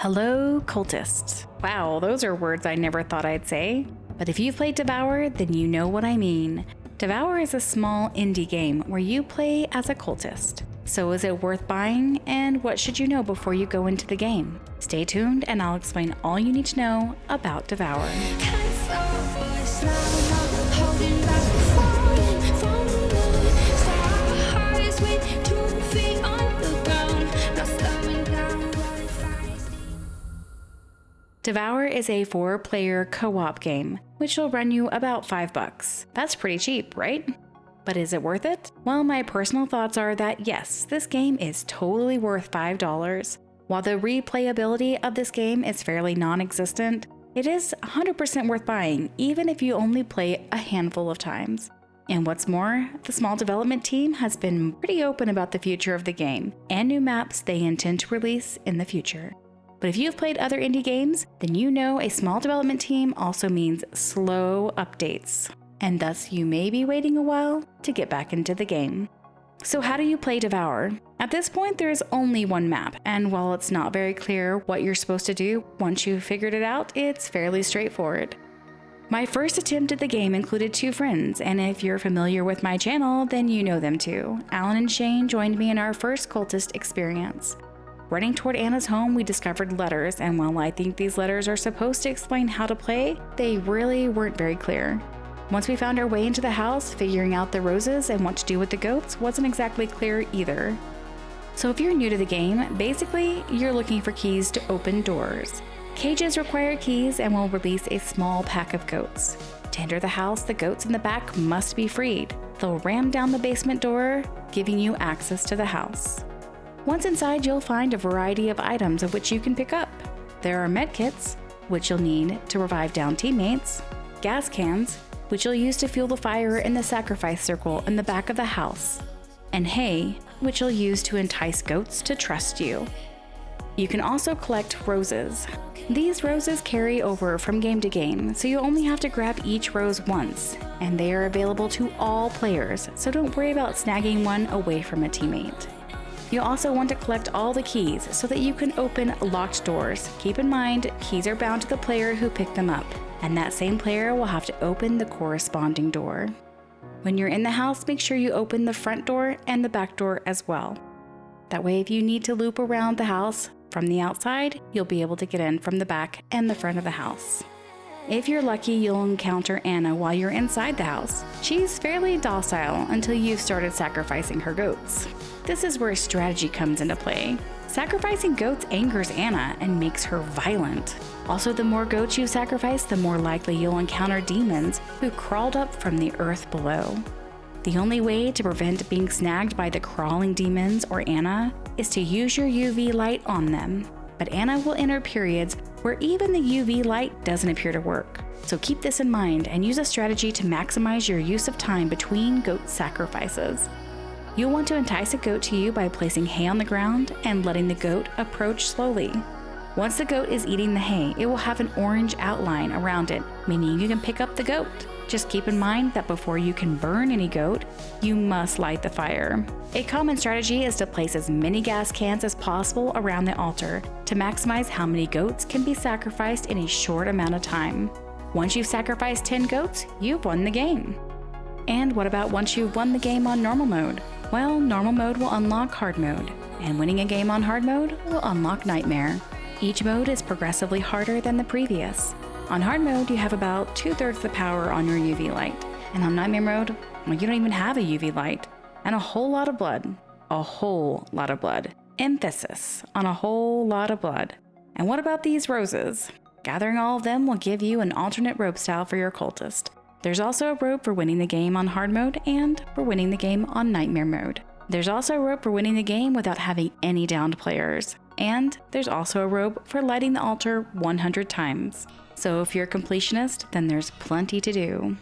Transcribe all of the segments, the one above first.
Hello, cultists. Wow, those are words I never thought I'd say. But if you've played Devour, then you know what I mean. Devour is a small indie game where you play as a cultist. So is it worth buying, and what should you know before you go into the game? Stay tuned and I'll explain all you need to know about Devour. Devour is a 4-player co-op game, which will run you about $5. That's pretty cheap, right? But is it worth it? Well, my personal thoughts are that yes, this game is totally worth $5. While the replayability of this game is fairly non-existent, it is 100% worth buying, even if you only play a handful of times. And what's more, the small development team has been pretty open about the future of the game and new maps they intend to release in the future. But if you've played other indie games, then you know a small development team also means slow updates, and thus you may be waiting a while to get back into the game. So how do you play Devour? At this point, there is only one map, and while it's not very clear what you're supposed to do once you've figured it out, it's fairly straightforward. My first attempt at the game included 2 friends, and if you're familiar with my channel, then you know them too. Alan and Shane joined me in our first cultist experience. Running toward Anna's home, we discovered letters, and while I think these letters are supposed to explain how to play, they really weren't very clear. Once we found our way into the house, figuring out the roses and what to do with the goats wasn't exactly clear either. So if you're new to the game, basically, you're looking for keys to open doors. Cages require keys and will release a small pack of goats. To enter the house, the goats in the back must be freed. They'll ram down the basement door, giving you access to the house. Once inside, you'll find a variety of items of which you can pick up. There are medkits, which you'll need to revive down teammates, gas cans, which you'll use to fuel the fire in the sacrifice circle in the back of the house, and hay, which you'll use to entice goats to trust you. You can also collect roses. These roses carry over from game to game, so you only have to grab each rose once, and they are available to all players, so don't worry about snagging one away from a teammate. You'll also want to collect all the keys so that you can open locked doors. Keep in mind, keys are bound to the player who picked them up, and that same player will have to open the corresponding door. When you're in the house, make sure you open the front door and the back door as well. That way, if you need to loop around the house from the outside, you'll be able to get in from the back and the front of the house. If you're lucky, you'll encounter Anna while you're inside the house. She's fairly docile until you've started sacrificing her goats. This is where strategy comes into play. Sacrificing goats angers Anna and makes her violent. Also, the more goats you sacrifice, the more likely you'll encounter demons who crawled up from the earth below. The only way to prevent being snagged by the crawling demons or Anna is to use your UV light on them. But Anna will enter periods where even the UV light doesn't appear to work. So keep this in mind and use a strategy to maximize your use of time between goat sacrifices. You'll want to entice a goat to you by placing hay on the ground and letting the goat approach slowly. Once the goat is eating the hay, it will have an orange outline around it, meaning you can pick up the goat. Just keep in mind that before you can burn any goat, you must light the fire. A common strategy is to place as many gas cans as possible around the altar to maximize how many goats can be sacrificed in a short amount of time. Once you've sacrificed 10 goats, you've won the game. And what about once you've won the game on normal mode? Well, normal mode will unlock hard mode, and winning a game on hard mode will unlock nightmare. Each mode is progressively harder than the previous. On hard mode, you have about 2/3 the power on your UV light, and on nightmare mode, well, you don't even have a UV light, and a whole lot of blood. A whole lot of blood. Emphasis on a whole lot of blood. And what about these roses? Gathering all of them will give you an alternate robe style for your cultist. There's also a robe for winning the game on hard mode and for winning the game on nightmare mode. There's also a robe for winning the game without having any downed players. And there's also a robe for lighting the altar 100 times. So if you're a completionist, then there's plenty to do.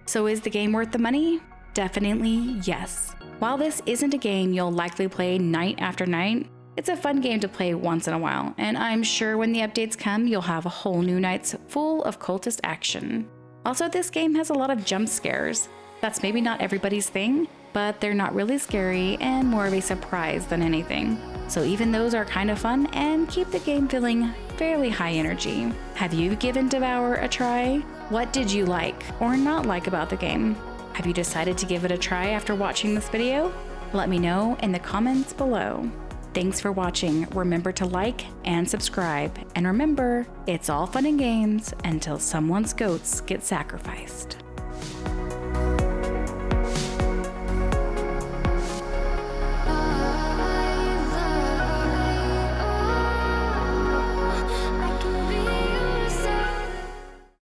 So is the game worth the money? Definitely yes. While this isn't a game you'll likely play night after night, it's a fun game to play once in a while, and I'm sure when the updates come, you'll have a whole new nights full of cultist action. Also, this game has a lot of jump scares. That's maybe not everybody's thing, but they're not really scary and more of a surprise than anything. so even those are kind of fun and keep the game feeling fairly high energy. Have you given Devour a try? What did you like or not like about the game? Have you decided to give it a try after watching this video? Let me know in the comments below. Thanks for watching. Remember to like and subscribe. And remember, it's all fun and games until someone's goats get sacrificed.